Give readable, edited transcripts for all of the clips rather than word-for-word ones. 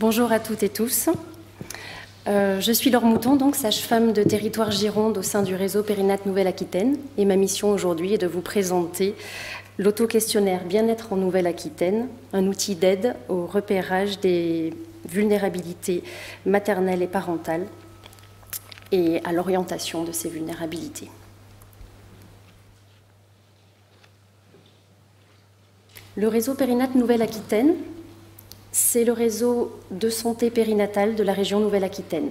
Bonjour à toutes et tous. Je suis Laure Mouton, donc sage-femme de territoire Gironde au sein du réseau Périnate Nouvelle-Aquitaine. Et ma mission aujourd'hui est de vous présenter l'auto-questionnaire Bien-être en Nouvelle-Aquitaine, un outil d'aide au repérage des vulnérabilités maternelles et parentales et à l'orientation de ces vulnérabilités. Le réseau Périnate Nouvelle-Aquitaine, c'est le réseau de santé périnatale de la région Nouvelle-Aquitaine.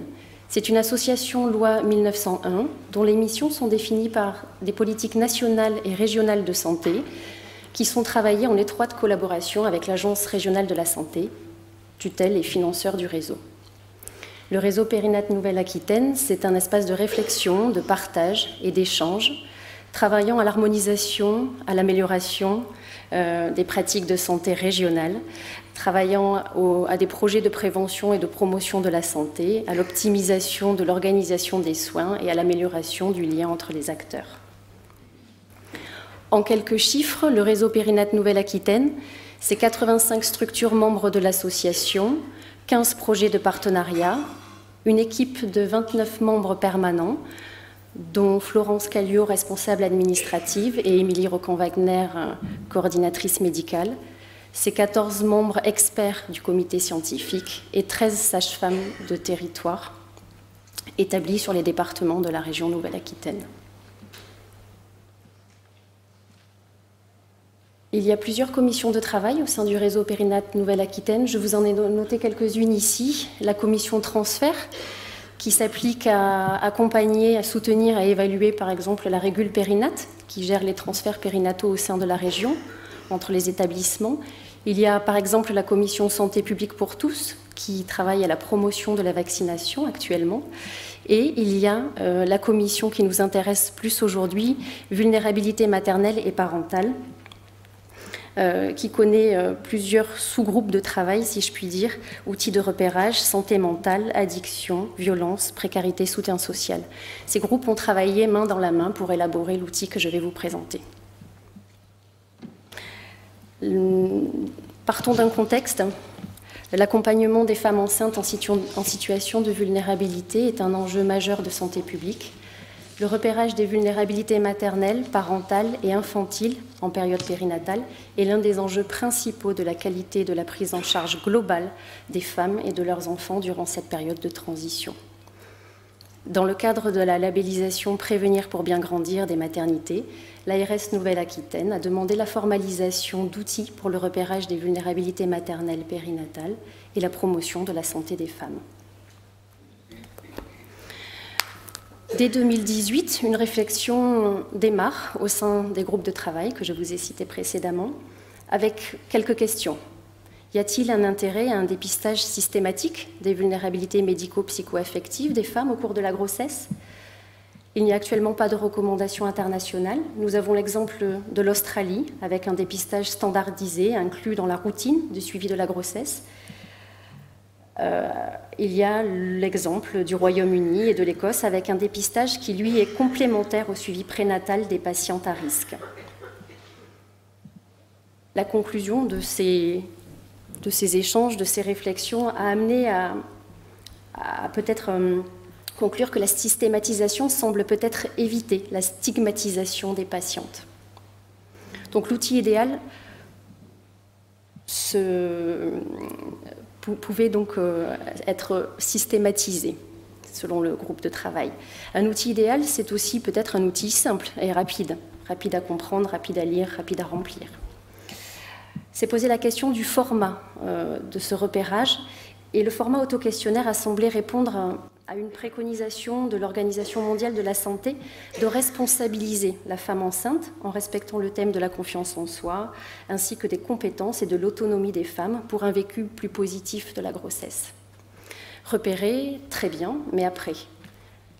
C'est une association loi 1901 dont les missions sont définies par des politiques nationales et régionales de santé qui sont travaillées en étroite collaboration avec l'Agence régionale de la santé, tutelle et financeur du réseau. Le réseau Périnate Nouvelle-Aquitaine, c'est un espace de réflexion, de partage et d'échange, travaillant à l'harmonisation, à l'amélioration des pratiques de santé régionales, travaillant à des projets de prévention et de promotion de la santé, à l'optimisation de l'organisation des soins et à l'amélioration du lien entre les acteurs. En quelques chiffres, le réseau Périnate Nouvelle-Aquitaine, c'est 85 structures membres de l'association, 15 projets de partenariat, une équipe de 29 membres permanents, dont Florence Callio, responsable administrative, et Émilie Rocan-Wagner, coordinatrice médicale. C'est 14 membres experts du comité scientifique et 13 sages-femmes de territoire établis sur les départements de la région Nouvelle-Aquitaine. Il y a plusieurs commissions de travail au sein du réseau Périnate Nouvelle-Aquitaine. Je vous en ai noté quelques-unes ici. La commission transfert, qui s'applique à accompagner, à soutenir, à évaluer par exemple la régule périnate, qui gère les transferts périnataux au sein de la région, entre les établissements. Il y a par exemple la commission santé publique pour tous, qui travaille à la promotion de la vaccination actuellement. Et il y a la commission qui nous intéresse plus aujourd'hui, vulnérabilité maternelle et parentale, qui connaît plusieurs sous-groupes de travail, si je puis dire, outils de repérage, santé mentale, addiction, violence, précarité, soutien social. Ces groupes ont travaillé main dans la main pour élaborer l'outil que je vais vous présenter. Partons d'un contexte. L'accompagnement des femmes enceintes en situation de vulnérabilité est un enjeu majeur de santé publique. Le repérage des vulnérabilités maternelles, parentales et infantiles en période périnatale est l'un des enjeux principaux de la qualité de la prise en charge globale des femmes et de leurs enfants durant cette période de transition. Dans le cadre de la labellisation Prévenir pour bien grandir des maternités, l'ARS Nouvelle-Aquitaine a demandé la formalisation d'outils pour le repérage des vulnérabilités maternelles périnatales et la promotion de la santé des femmes. Dès 2018, une réflexion démarre au sein des groupes de travail que je vous ai cités précédemment, avec quelques questions. Y a-t-il un intérêt à un dépistage systématique des vulnérabilités médico-psycho-affectives des femmes au cours de la grossesse? Il n'y a actuellement pas de recommandations internationales. Nous avons l'exemple de l'Australie, avec un dépistage standardisé inclus dans la routine du suivi de la grossesse. Il y a l'exemple du Royaume-Uni et de l'Écosse avec un dépistage qui, lui, est complémentaire au suivi prénatal des patientes à risque. La conclusion de ces échanges, de ces réflexions, a amené à peut-être conclure que la systématisation semble peut-être éviter la stigmatisation des patientes. Donc l'outil idéal pouvait donc être systématisé selon le groupe de travail. Un outil idéal, c'est aussi peut-être un outil simple et rapide à comprendre, rapide à lire, rapide à remplir. C'est poser la question du format de ce repérage, et le format auto-questionnaire a semblé répondre à une préconisation de l'Organisation mondiale de la santé de responsabiliser la femme enceinte en respectant le thème de la confiance en soi, ainsi que des compétences et de l'autonomie des femmes pour un vécu plus positif de la grossesse. Repérer, très bien, mais après,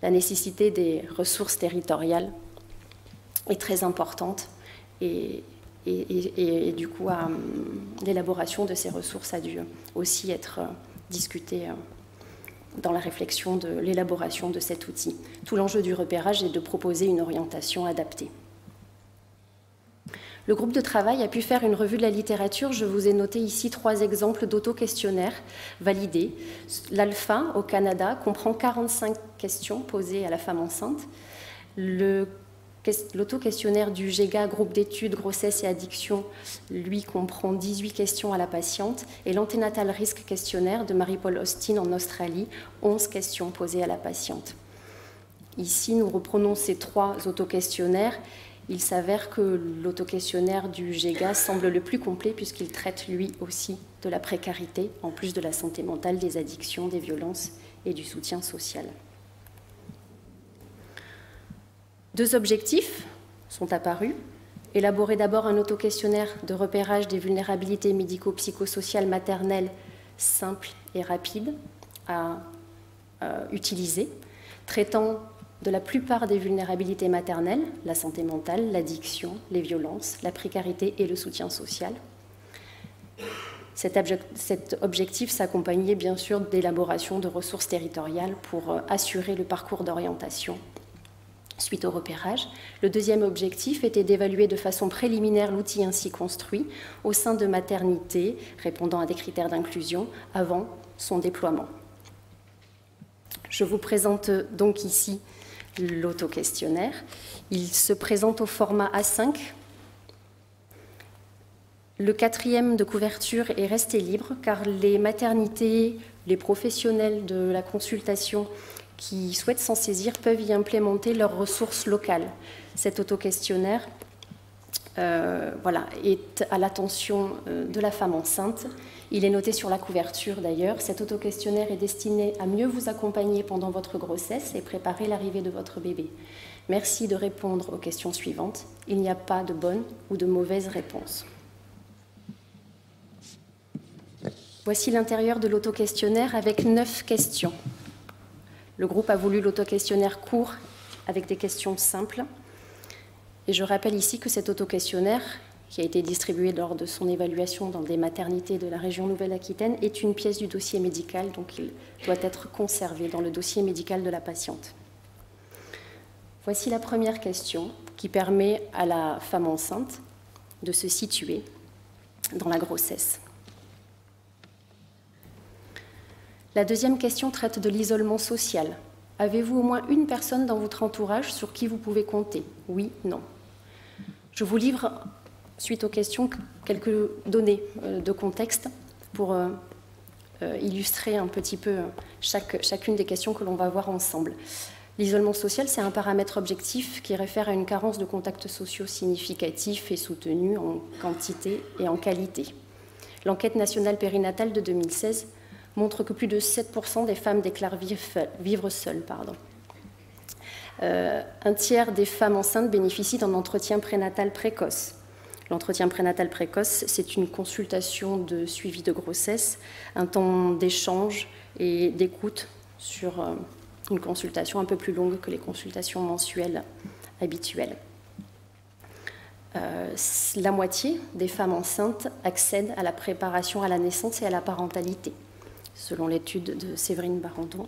la nécessité des ressources territoriales est très importante et du coup, l'élaboration de ces ressources a dû aussi être discutée dans la réflexion de l'élaboration de cet outil. Tout l'enjeu du repérage est de proposer une orientation adaptée. Le groupe de travail a pu faire une revue de la littérature. Je vous ai noté ici 3 exemples d'auto-questionnaires validés. L'Alpha, au Canada, comprend 45 questions posées à la femme enceinte. L'auto-questionnaire du GEGA, groupe d'études grossesse et addiction, lui comprend 18 questions à la patiente. Et l'Antenatal Risk Questionnaire de Marie-Paul Austin en Australie, 11 questions posées à la patiente. Ici, nous reprenons ces 3 auto-questionnaires. Il s'avère que l'auto-questionnaire du GEGA semble le plus complet puisqu'il traite lui aussi de la précarité, en plus de la santé mentale, des addictions, des violences et du soutien social. 2 objectifs sont apparus. Élaborer d'abord un auto-questionnaire de repérage des vulnérabilités médico-psychosociales maternelles simple et rapide à utiliser, traitant de la plupart des vulnérabilités maternelles, la santé mentale, l'addiction, les violences, la précarité et le soutien social. Cet objectif s'accompagnait bien sûr d'élaboration de ressources territoriales pour assurer le parcours d'orientation suite au repérage. Le deuxième objectif était d'évaluer de façon préliminaire l'outil ainsi construit au sein de maternités répondant à des critères d'inclusion avant son déploiement. Je vous présente donc ici l'auto-questionnaire. Il se présente au format A5. Le 4e de couverture est resté libre car les maternités, les professionnels de la consultation qui souhaitent s'en saisir peuvent y implémenter leurs ressources locales. Cet auto-questionnaire est à l'attention de la femme enceinte. Il est noté sur la couverture d'ailleurs. Cet auto-questionnaire est destiné à mieux vous accompagner pendant votre grossesse et préparer l'arrivée de votre bébé. Merci de répondre aux questions suivantes. Il n'y a pas de bonne ou de mauvaise réponse. Voici l'intérieur de l'auto-questionnaire avec 9 questions. Le groupe a voulu l'auto-questionnaire court avec des questions simples. Et je rappelle ici que cet auto-questionnaire, qui a été distribué lors de son évaluation dans des maternités de la région Nouvelle-Aquitaine, est une pièce du dossier médical, donc il doit être conservé dans le dossier médical de la patiente. Voici la première question qui permet à la femme enceinte de se situer dans la grossesse. La deuxième question traite de l'isolement social. Avez-vous au moins une personne dans votre entourage sur qui vous pouvez compter? Oui, non. Je vous livre, suite aux questions, quelques données de contexte pour illustrer un petit peu chacune des questions que l'on va voir ensemble. L'isolement social, c'est un paramètre objectif qui réfère à une carence de contacts sociaux significatifs et soutenus en quantité et en qualité. L'enquête nationale périnatale de 2016 montre que plus de 7% des femmes déclarent vivre seules. Un tiers des femmes enceintes bénéficient d'un entretien prénatal précoce. L'entretien prénatal précoce, c'est une consultation de suivi de grossesse, un temps d'échange et d'écoute sur une consultation un peu plus longue que les consultations mensuelles habituelles. La moitié des femmes enceintes accèdent à la préparation à la naissance et à la parentalité, selon l'étude de Séverine Barandon.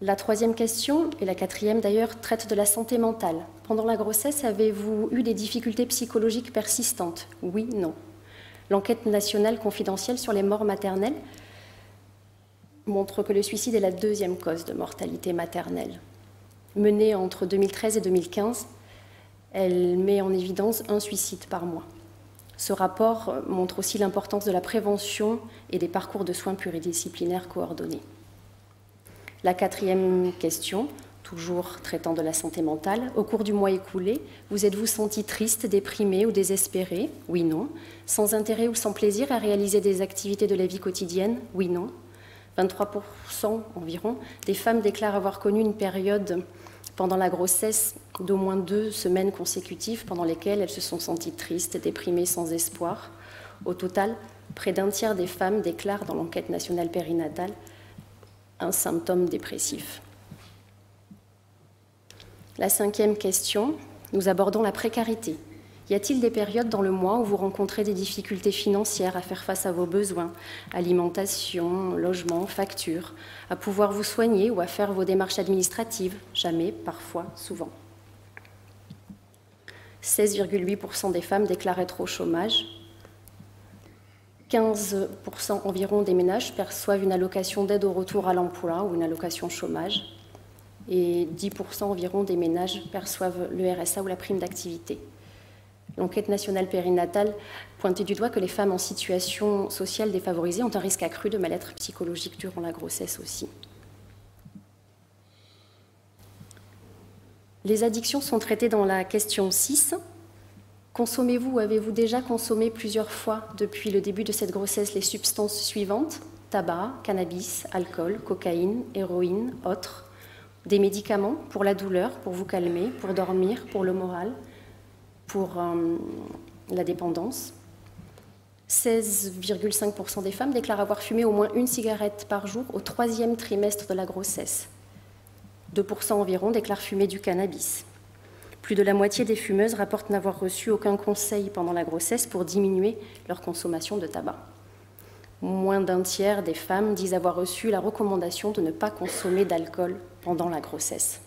La troisième question, et la quatrième d'ailleurs, traite de la santé mentale. Pendant la grossesse, avez-vous eu des difficultés psychologiques persistantes? Oui, non. L'enquête nationale confidentielle sur les morts maternelles montre que le suicide est la deuxième cause de mortalité maternelle. Menée entre 2013 et 2015, elle met en évidence un suicide par mois. Ce rapport montre aussi l'importance de la prévention et des parcours de soins pluridisciplinaires coordonnés. La quatrième question, toujours traitant de la santé mentale. Au cours du mois écoulé, vous êtes-vous senti triste, déprimé ou désespéré? Oui, non. Sans intérêt ou sans plaisir à réaliser des activités de la vie quotidienne? Oui, non. 23% environ des femmes déclarent avoir connu une période pendant la grossesse d'au moins 2 semaines consécutives pendant lesquelles elles se sont senties tristes, déprimées, sans espoir. Au total, près d'un tiers des femmes déclarent dans l'enquête nationale périnatale un symptôme dépressif. La cinquième question, nous abordons la précarité. Y a-t-il des périodes dans le mois où vous rencontrez des difficultés financières à faire face à vos besoins, alimentation, logement, factures, à pouvoir vous soigner ou à faire vos démarches administratives? Jamais, parfois, souvent. 16,8% des femmes déclarent être au chômage. 15% environ des ménages perçoivent une allocation d'aide au retour à l'emploi ou une allocation chômage. Et 10% environ des ménages perçoivent le RSA ou la prime d'activité. L'enquête nationale périnatale pointait du doigt que les femmes en situation sociale défavorisée ont un risque accru de mal-être psychologique durant la grossesse aussi. Les addictions sont traitées dans la question 6. Consommez-vous ou avez-vous déjà consommé plusieurs fois depuis le début de cette grossesse les substances suivantes? Tabac, cannabis, alcool, cocaïne, héroïne, autres. Des médicaments pour la douleur, pour vous calmer, pour dormir, pour le moral, pour la dépendance. 16,5% des femmes déclarent avoir fumé au moins une cigarette par jour au 3e trimestre de la grossesse. 2% environ déclarent fumer du cannabis. Plus de la moitié des fumeuses rapportent n'avoir reçu aucun conseil pendant la grossesse pour diminuer leur consommation de tabac. Moins d'un tiers des femmes disent avoir reçu la recommandation de ne pas consommer d'alcool pendant la grossesse.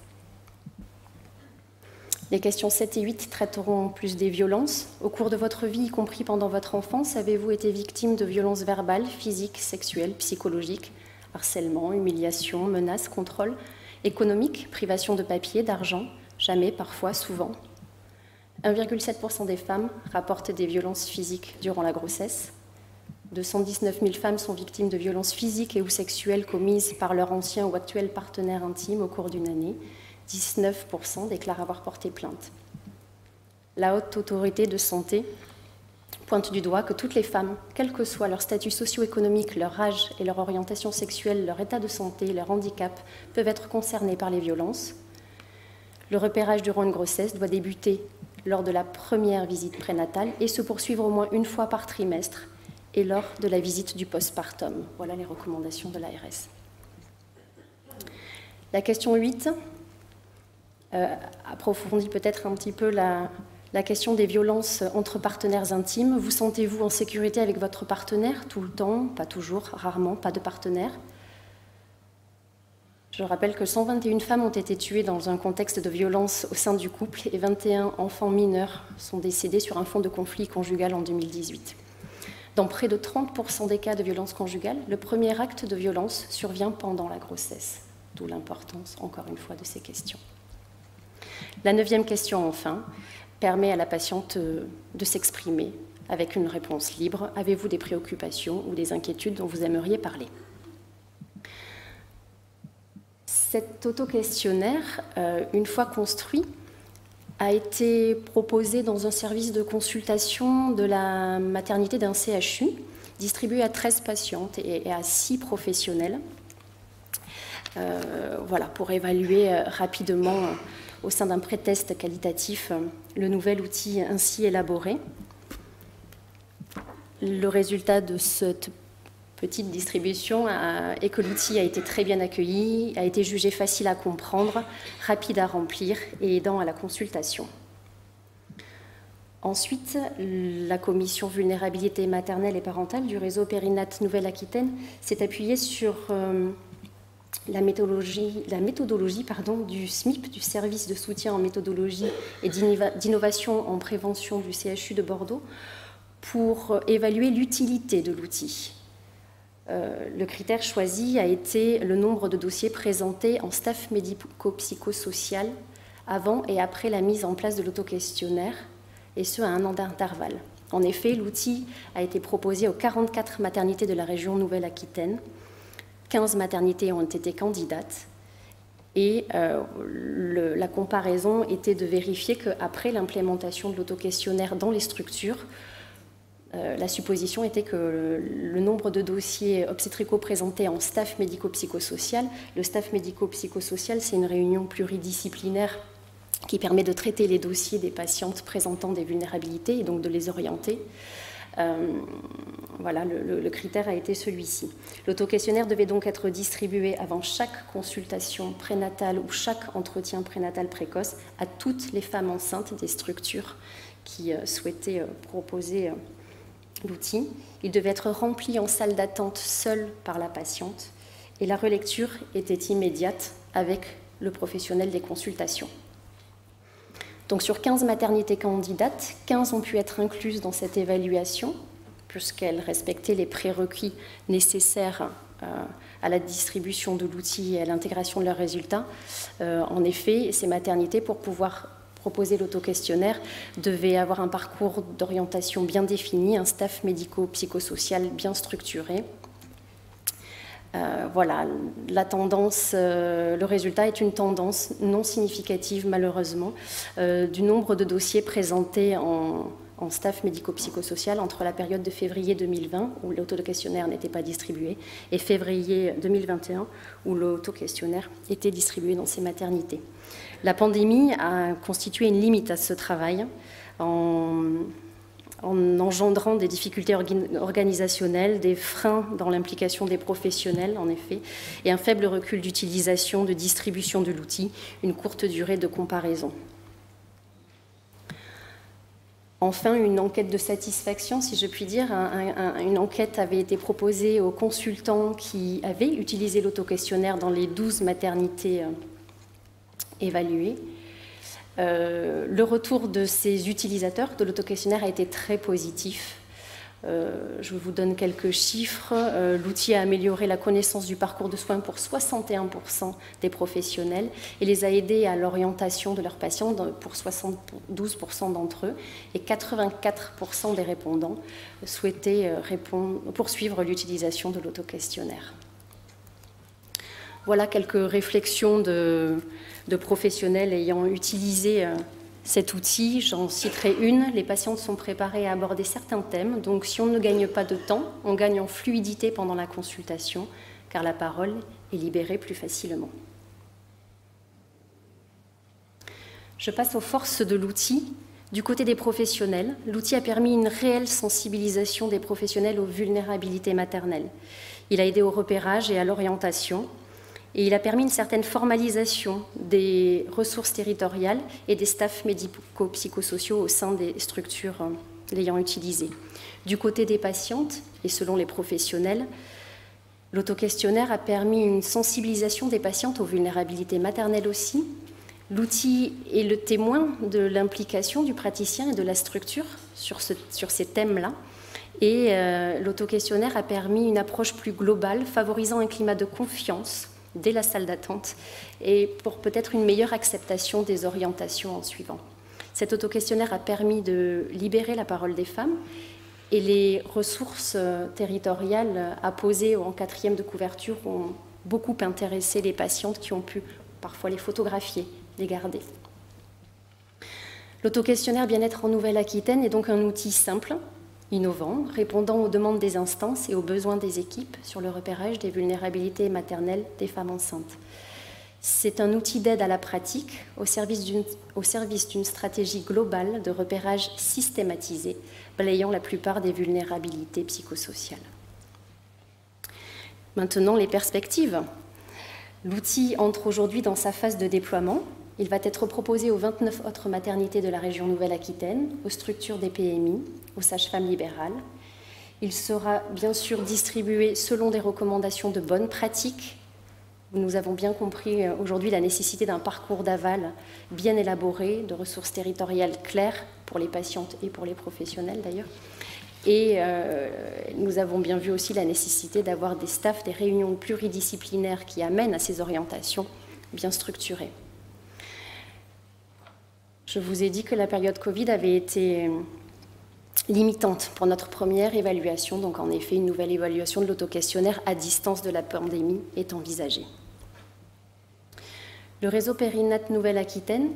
Les questions 7 et 8 traiteront plus des violences. Au cours de votre vie, y compris pendant votre enfance, avez-vous été victime de violences verbales, physiques, sexuelles, psychologiques, harcèlement, humiliation, menaces, contrôle, économique, privation de papier, d'argent? Jamais, parfois, souvent. 1,7% des femmes rapportent des violences physiques durant la grossesse. 219 000 femmes sont victimes de violences physiques et ou sexuelles commises par leur ancien ou actuel partenaire intime au cours d'une année. 19% déclarent avoir porté plainte. La Haute Autorité de Santé pointe du doigt que toutes les femmes, quel que soit leur statut socio-économique, leur âge et leur orientation sexuelle, leur état de santé, leur handicap, peuvent être concernées par les violences. Le repérage durant une grossesse doit débuter lors de la première visite prénatale et se poursuivre au moins une fois par trimestre et lors de la visite du postpartum. Voilà les recommandations de l'ARS. La question 8 approfondit peut-être un petit peu la question des violences entre partenaires intimes. Vous sentez-vous en sécurité avec votre partenaire tout le temps? Pas toujours, rarement, pas de partenaire. Je rappelle que 121 femmes ont été tuées dans un contexte de violence au sein du couple et 21 enfants mineurs sont décédés sur un fond de conflit conjugal en 2018. Dans près de 30% des cas de violence conjugale, le premier acte de violence survient pendant la grossesse, d'où l'importance, encore une fois, de ces questions. La 9e question, enfin, permet à la patiente de s'exprimer avec une réponse libre. Avez-vous des préoccupations ou des inquiétudes dont vous aimeriez parler? Cet auto-questionnaire, une fois construit, a été proposé dans un service de consultation de la maternité d'un CHU, distribué à 13 patientes et à 6 professionnels, voilà, pour évaluer rapidement, au sein d'un pré-test qualitatif, le nouvel outil ainsi élaboré. Le résultat de cette petite distribution est que l'outil a été très bien accueilli, a été jugé facile à comprendre, rapide à remplir et aidant à la consultation. Ensuite, la commission vulnérabilité maternelle et parentale du réseau Périnat Nouvelle-Aquitaine s'est appuyée sur la méthodologie du SMIP, du service de soutien en méthodologie et d'innovation en prévention du CHU de Bordeaux, pour évaluer l'utilité de l'outil. Le critère choisi a été le nombre de dossiers présentés en staff médico-psychosocial avant et après la mise en place de l'auto-questionnaire, et ce à un an d'intervalle. En effet, l'outil a été proposé aux 44 maternités de la région Nouvelle-Aquitaine. 15 maternités ont été candidates et la comparaison était de vérifier qu'après l'implémentation de l'auto-questionnaire dans les structures, la supposition était que le nombre de dossiers obstétricaux présentés en staff médico-psychosocial, le staff médico-psychosocial, c'est une réunion pluridisciplinaire qui permet de traiter les dossiers des patientes présentant des vulnérabilités et donc de les orienter. Voilà, le critère a été celui-ci. L'auto-questionnaire devait donc être distribué avant chaque consultation prénatale ou chaque entretien prénatal précoce à toutes les femmes enceintes des structures qui souhaitaient proposer l'outil. Il devait être rempli en salle d'attente seule par la patiente et la relecture était immédiate avec le professionnel des consultations. Donc sur 15 maternités candidates, 15 ont pu être incluses dans cette évaluation, puisqu'elles respectaient les prérequis nécessaires à la distribution de l'outil et à l'intégration de leurs résultats. En effet, ces maternités, pour pouvoir proposer l'auto-questionnaire, devaient avoir un parcours d'orientation bien défini, un staff médico-psychosocial bien structuré. Voilà, la tendance, le résultat est une tendance non significative malheureusement du nombre de dossiers présentés en staff médico-psychosocial entre la période de février 2020, où l'auto-questionnaire n'était pas distribué, et février 2021, où l'auto-questionnaire était distribué dans ces maternités. La pandémie a constitué une limite à ce travail en engendrant des difficultés organisationnelles, des freins dans l'implication des professionnels, en effet, et un faible recul d'utilisation, de distribution de l'outil, une courte durée de comparaison. Enfin, une enquête de satisfaction, si je puis dire. Une enquête avait été proposée aux consultants qui avaient utilisé l'auto-questionnaire dans les 12 maternités évaluées. Le retour de ces utilisateurs de l'auto-questionnaire a été très positif. Je vous donne quelques chiffres. L'outil a amélioré la connaissance du parcours de soins pour 61% des professionnels et les a aidés à l'orientation de leurs patients pour 72% d'entre eux. Et 84% des répondants souhaitaient poursuivre l'utilisation de l'auto-questionnaire. Voilà quelques réflexions de professionnels ayant utilisé cet outil. J'en citerai une. Les patientes sont préparées à aborder certains thèmes. Donc, si on ne gagne pas de temps, on gagne en fluidité pendant la consultation, car la parole est libérée plus facilement. Je passe aux forces de l'outil. Du côté des professionnels, l'outil a permis une réelle sensibilisation des professionnels aux vulnérabilités maternelles. Il a aidé au repérage et à l'orientation. Et il a permis une certaine formalisation des ressources territoriales et des staffs médico-psychosociaux au sein des structures l'ayant utilisé. Du côté des patientes, et selon les professionnels, l'auto-questionnaire a permis une sensibilisation des patientes aux vulnérabilités maternelles aussi. L'outil est le témoin de l'implication du praticien et de la structure sur ces thèmes-là. Et l'auto-questionnaire a permis une approche plus globale, favorisant un climat de confiance dès la salle d'attente et pour peut-être une meilleure acceptation des orientations en suivant. Cet auto-questionnaire a permis de libérer la parole des femmes et les ressources territoriales apposées en 4e de couverture ont beaucoup intéressé les patientes qui ont pu parfois les photographier, les garder. L'auto-questionnaire bien-être en Nouvelle-Aquitaine est donc un outil simple, innovant, répondant aux demandes des instances et aux besoins des équipes sur le repérage des vulnérabilités maternelles des femmes enceintes. C'est un outil d'aide à la pratique au service d'une stratégie globale de repérage systématisé, balayant la plupart des vulnérabilités psychosociales. Maintenant, les perspectives. L'outil entre aujourd'hui dans sa phase de déploiement. Il va être proposé aux 29 autres maternités de la région Nouvelle-Aquitaine, aux structures des PMI, aux sages-femmes libérales. Il sera bien sûr distribué selon des recommandations de bonnes pratiques. Nous avons bien compris aujourd'hui la nécessité d'un parcours d'aval bien élaboré, de ressources territoriales claires pour les patientes et pour les professionnels d'ailleurs. Et nous avons bien vu aussi la nécessité d'avoir des staffs, des réunions pluridisciplinaires qui amènent à ces orientations bien structurées. Je vous ai dit que la période Covid avait été limitante pour notre première évaluation. Donc, en effet, une nouvelle évaluation de l'auto-questionnaire à distance de la pandémie est envisagée. Le réseau Périnat Nouvelle-Aquitaine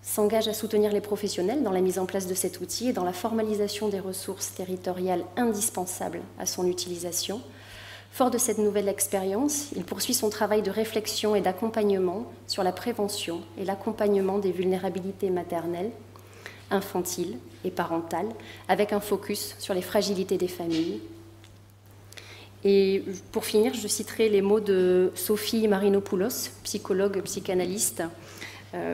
s'engage à soutenir les professionnels dans la mise en place de cet outil et dans la formalisation des ressources territoriales indispensables à son utilisation. Fort de cette nouvelle expérience, il poursuit son travail de réflexion et d'accompagnement sur la prévention et l'accompagnement des vulnérabilités maternelles, infantiles et parentales, avec un focus sur les fragilités des familles. Et pour finir, je citerai les mots de Sophie Marinopoulos, psychologue, psychanalyste,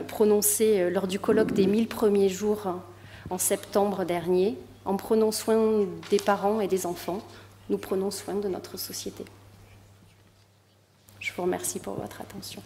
prononcés lors du colloque des 1000 premiers jours en septembre dernier. En prenant soin des parents et des enfants, nous prenons soin de notre société. Je vous remercie pour votre attention.